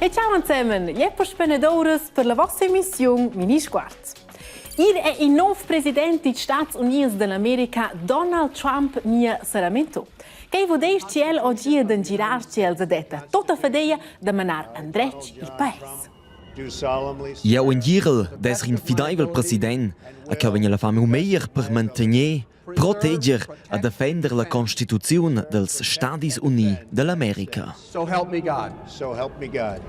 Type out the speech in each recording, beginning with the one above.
E ciao insieme, gli spennedores per la vostra emissione Mini Squart. Il è il nuovo presidente degli Stati Uniti dell'America, Donald Trump, mia saramento. Che vuol ciel oggi ad girare ciel zadetta, tutta fadeia da manar andrec il paese. Ja, un girel d'esser un fideivel president, a che vegna la fame meir per mantenere, protegger e difendere la Constituzione dels Stati Uniti dell'America. So help me God. So help me God.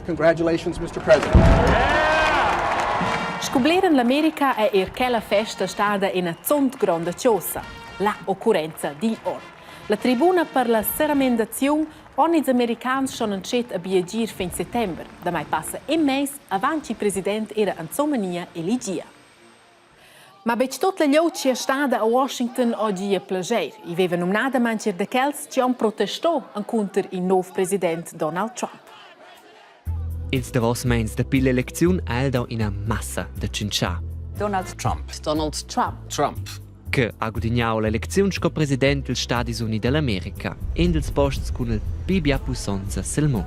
Congratulations, Mr. President. Scobleren l'America è quella festa stata in una zont grande ciosa, la occorrenza di or. La tribuna per la seramendazione, ogni americani sono incet a biagir fin settembre, da mai passa un mese avanti il presidente era in Somania e Ligia. Ma per tutta la luce è stata a Washington oggi a piacere. I aveva nominato mancher de Kels che hanno protestato contro il nuovo presidente Donald Trump. Ils davos meins da pila eleziun aldo in a massa de cincià. Donald Trump. Che ha guadagnato l'elezione come presidente degli Stati Uniti dell'America in dels posti con il Bibia Pussonza Selmon.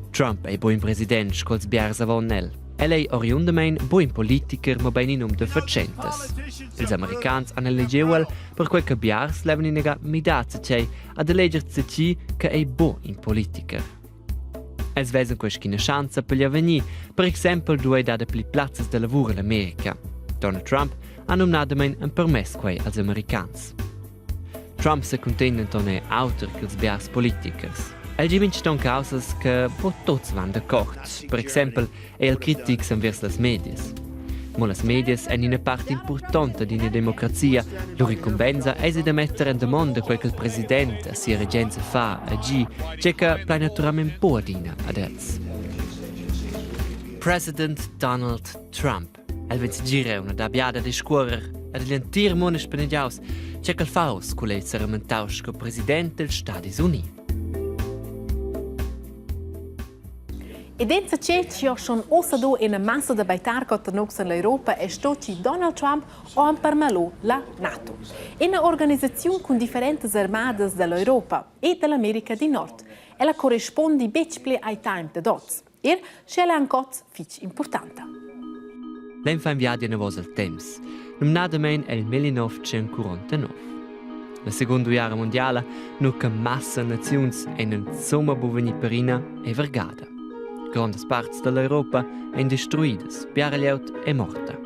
Trump è buon presidente col sbiar savonnel. E lei oriundamein buon politiker ma ben in de faccentas. Els americans hanno elegeuel per quel che biars leven in ega midazza cei ad elegersi ci che è buon in politiker. Es vesen questa chance per gli avvenir, per esempio due date pli plazzas de lavoro all'America. Donald Trump ha nominato un permesso quei als americans. Trump se contende tone autor che els biars politikers. El givinci ton causas che po tots van d'accordo. Per esempio, el critics envers las medias. Ma las medias è una parte importante di una democrazia. Loro incombenza è di mettere in domanda quel che il presidente a sia reggenza fa e gi, c'è che plai naturalmente può dina ad els. President Donald Trump. El vens gira una dabbiada di scuorer ed gli antir mones spenediaus c'è che il faus con lei serramentaus come presidente degli Stati Uniti. E dentro c'è sono osado in una massa da baitar contro l'Europa e stoci Donald Trump o per malo la NATO. È un'organizzazione con differenti armate dell'Europa e dell'America del Nord. E la corrisponde becple ai time de dots. E c'è ancora fic importante. L'hem fa inviato una volta al temps. Nominatamente è il 1949. La seconda guerra mondiale, non che massa nazioni in insomma boveni perina e vergata. Grandes parti dell'Europa sono distruite, Piareliaut è morta.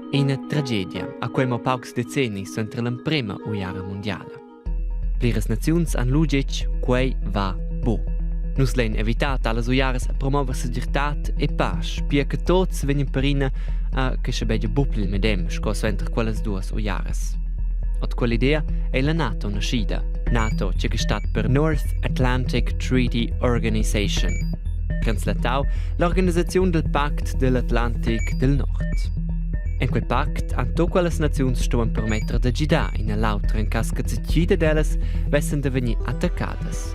È una tragedia a cui ma pochi decenni entre la prima guerra mondiale. Le nazioni hanno lugic quei va bo. Nus l'han evitato alle ujares a promuovere segurità e pace, pia che tots vengono perina a che si begge buppli medem, scosso entre quelle due ujares. Od quell'idea è la NATO nascida. NATO c'è che sta per North Atlantic Treaty Organization. Translatau l'organizzazione del Pact dell'Atlantic del Nord. In quel pact hanno tutte quelle nazioni stono permettere di gidare in l'altra in caso che decide d'elles vessen de venir attaccades.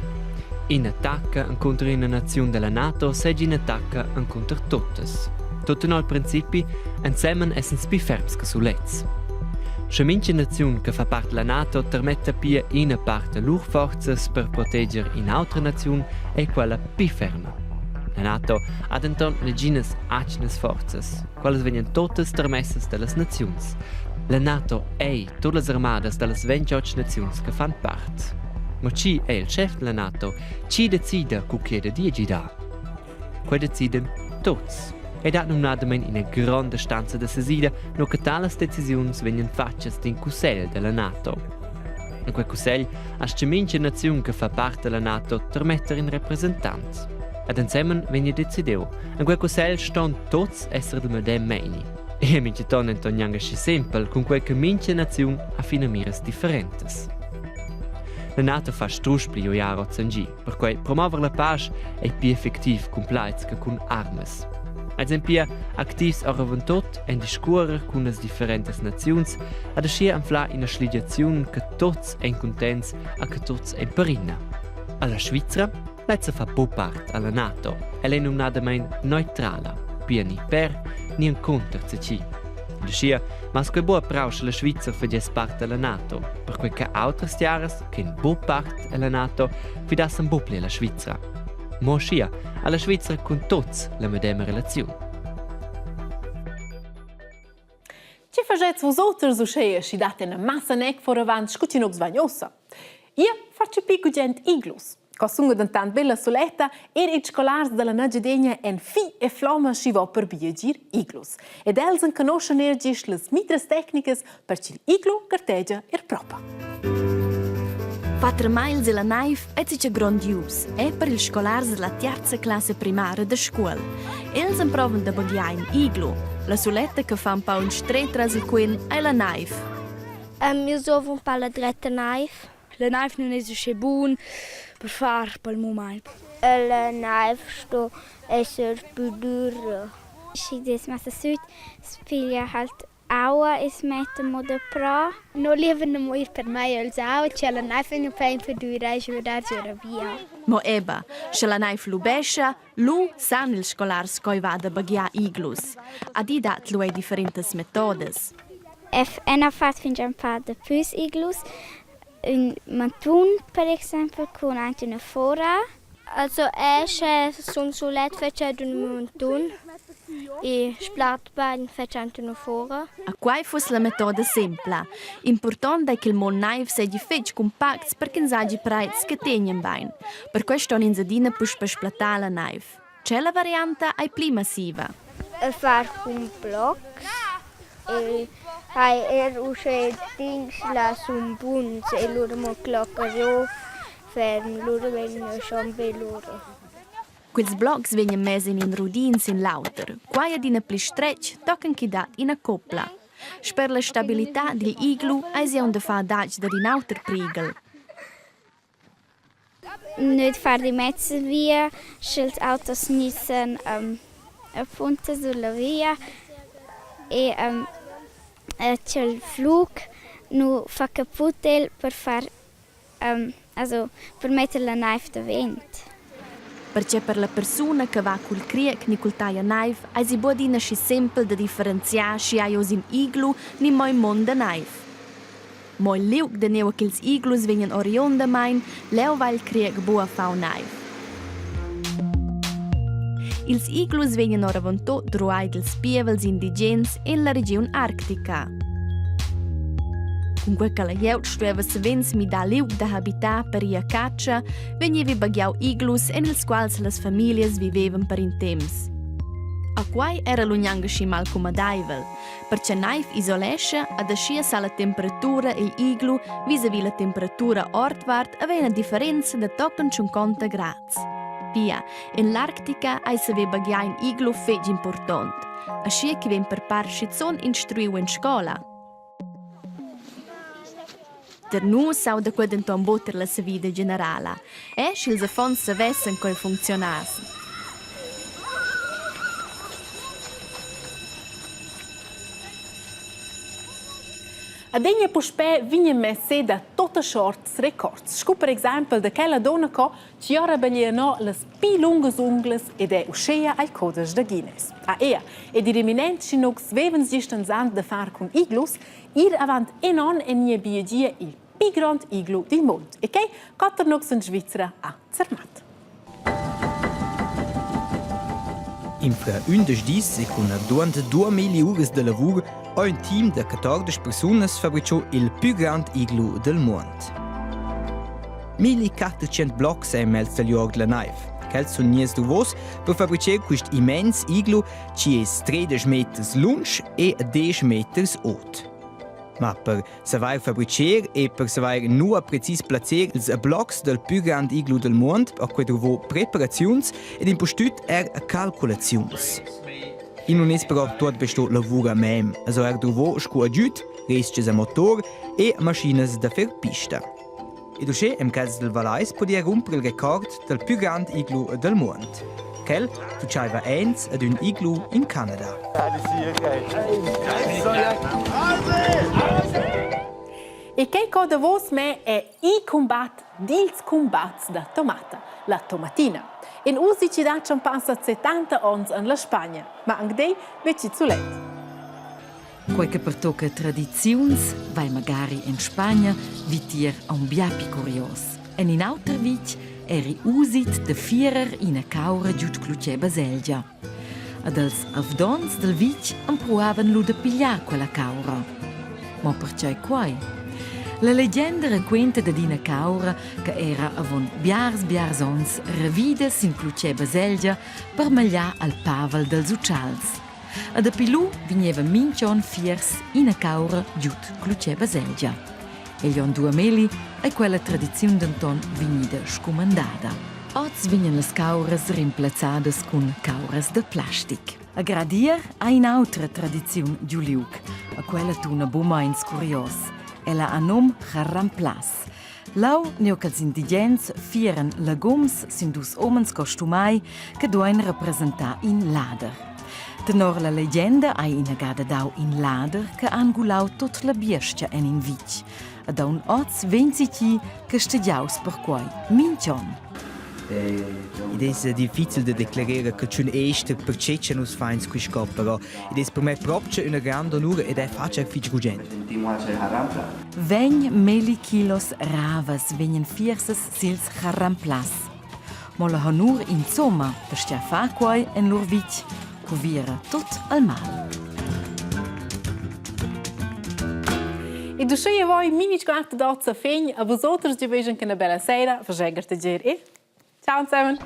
In attacca contro una nazione della NATO seggi in attacca contro tuttes. Tutto al principi insieme essen più ferms che sulezz. Se mince nazione che fa parte della NATO permette più una parte loro forze per proteggere un'altra nazione e quella più ferma. La NATO ha intorno le gines acines forzas, quelle vengono tutte trasmesse dalle nazioni. La NATO è tutte le armate dalle 28 nazioni che fanno parte. Ma chi è il chef della NATO? Chi decide con chi è di agire? Qui decidono tutti. Ed ha nominatamente una grande stanza da sesida, no che tale decisioni vengono fatte in Consiglio della NATO. In quel Consiglio ha mince nazione che fa parte della NATO per mettere in rappresentanti. Ed insieme viene deciso. In quel Consiglio stanno tutti essere del medesimo meini. E mince tonne non è così semplice, con quel che mince nazione ha fino a mires differenti. La NATO fa struspli o jaro a Zangi, per cui promuovere la pace è più effettivo con plaiz che con armes. Ad esempio, attivs a raventut en discuorer con le differenti nazioni ad ascia anfla in una sligiazione che tots en contents e che tots en perina. Alla Svizzera, lezza fa po part alla NATO e l'è nominatamente neutrala, pia ni per ni in contro ci. Ad ascia, mas che boa prausce la Svizzera fages parte alla NATO, per quel che altre stiares che in bo part alla NATO fidassen bopli la Svizzera. mo scia alla Svizzera con tots la medema relazione. Ci facets vos auters uscea si date una massa nec for avant scutinox vagnosa. Io faccio pico gent iglus. Cosunga d'antant bella soletta i scolars della Nagedegna en fi e flamma si va per biagir iglus. Ed els en conoscen ergis les mitres tecnicas per cil iglu cartegia propa. 4 miles la naif è ciò grandius e per il scolars della terza classe primaria da scuola. Els improvan da bagliare in iglu. La soletta che fa un po' un stret tras il quin è la naif. Io sono un po' la dritta naif. La naif non è so buona per fare per il momento. La naif sto essere più dura. Se das massa süd, spiglia halt aua is mettere da pro. Non lieven more per me als au, c'è la naif in un per dura e ci da via. Mo eba, se la naif lu bescia, lu san il scolars coi va da bagliare iglus. Adi dat lu differentes metodes. Ena fat fin un po' da più iglus. Un mantun, per esempio, con anche una fora. Also, sono sulle fece un mantun e splatbein fece anche una fora. A quai fosse la metoda sempla. Importante è che il mon naif sia fece compact perché non sagi praiz che tenien bein. Per questo in zadina push per splatare la naif. C'è la variante è più massiva. Far un block e hai usce dings la sum bunz e loro mo clocca jo ferm loro vengono chambe loro. Quels blocks vengono messi in rudins in lauter. Quai ad una pli stretch toccano chi dat in a coppla. Per la stabilità del iglu hai un da fa dach da in outer prigel. Nicht far di mezzo via, schilt autos nissen appunto sulla via e c'è il flug nu fa caputel per far per mettere la knife da vent. Perché per la persona che va col criec ni col taia knife, ai si bodina sci semple da differenziare sci ai os in iglu ni moi mon da knife. Moi liuk de neu che ils iglus vengan orionda main, leu va il criec bua fa un knife. Ils iglus vengan ora vontot druai dels pievels indigens in la regione arctica. Con quel che la jeut stueva savens mi da liuk da habitar per ia caccia, vegnevi bagiau iglus en ils quals las familias vivevan per in temps. A quai era l'ugnanga sci mal comadaivel, perché naif isolesce ad ascia sa la temperatura il iglu vis-a-vis la temperatura ortvart aveva una differenza da toccon 50 grads. Via, in l'Arctica ai save bagià in iglu feg important, ascia che ven per par schizon instruiu in scola. Der nu sau da quad enton boter la sa vida generala, schils affons savessen coi funzionas. A degna puspè vigna messe da tutte sorts records. Scu per esempio da quella donna che ci ora bagliano le pi lunghe ungles ed è uscea ai codes da Guinness. A ea ed i riminenti chinux veven distanzant da far con iglus, ir avant enon en nie biegie il pi grand iglu del mond. E che Cotternox in Svizzera a Zermatt. In fra 11 dies e con durante 2000 ore de lavoro un team de 14 personas fabricò il più grande iglu del mondo. 1400 blocks è melz del jorg la knife. Quels sono nies duvos per fabbricare questo immens iglu che è 13 metri lungo e 10 metri alto. Ma per savoir fabbricare e per savoir nu a precis placer ils blocks del più grande iglu del mondo, a cui trovo preparazioni ed in postut calcolazioni. In non è però tutto questo lavoro a mem, also trovo scu aggiut, restes a motor e macchines da fer pista. E così, in caso del Valais, podia rompere il record del più grande iglu del mondo. Quel succedeva eins ad un iglu in Canada. E che cosa vos me è i combat dils combats da tomata, la tomatina. In usi ci da schon passa 70 ans in la Spagna, ma anche dei veci zu let. Quel che per tocca tradizions, vai magari in Spagna, vitier a un biapi curios. E in alter vich, eri usit de fierer in a caura giut cluce baselgia. Ad els avdons del vic impruavan lu de pigliar quella caura. Ma perché quai? La leggenda racconta da dina caura che era avon biars revides in cluce baselgia per magliar al pavel dels uccials. A da pilu vigneva mincion fiers in a caura giut cluce baselgia. E gli due meli è quella tradizione d'anton vignida scomandata. Oz vignan las cauras rimplazadas con cauras de plastic. A gradier ha un'altra tradizione giuliuc, a quella tuna bumains curios. Ella ha nom Charramplas. Lau neo che els indigens fieren legums sin dus omens costumai che duen representar in lader. Tenor la leggenda ha inagada dau in lader che angulau tot la biestia en in vic. Ad un oz venzici che stegiaus per quai mincion. Ed è difficile da declarare che c'è un ester per cecce nos fains qui scopero. Ed è per me proprio una grande onore ed è facile fitch gugent. Vegn meli kilos ravas venien fierses sils Charramplas. Ma la honor insomma per stia fa quai en lor vic, cuvira tot al mal. E do cheia voi mini squatte dozza fegn, a vosotros di vegen che una bella sera, verzeger te ger e ciao zusammen!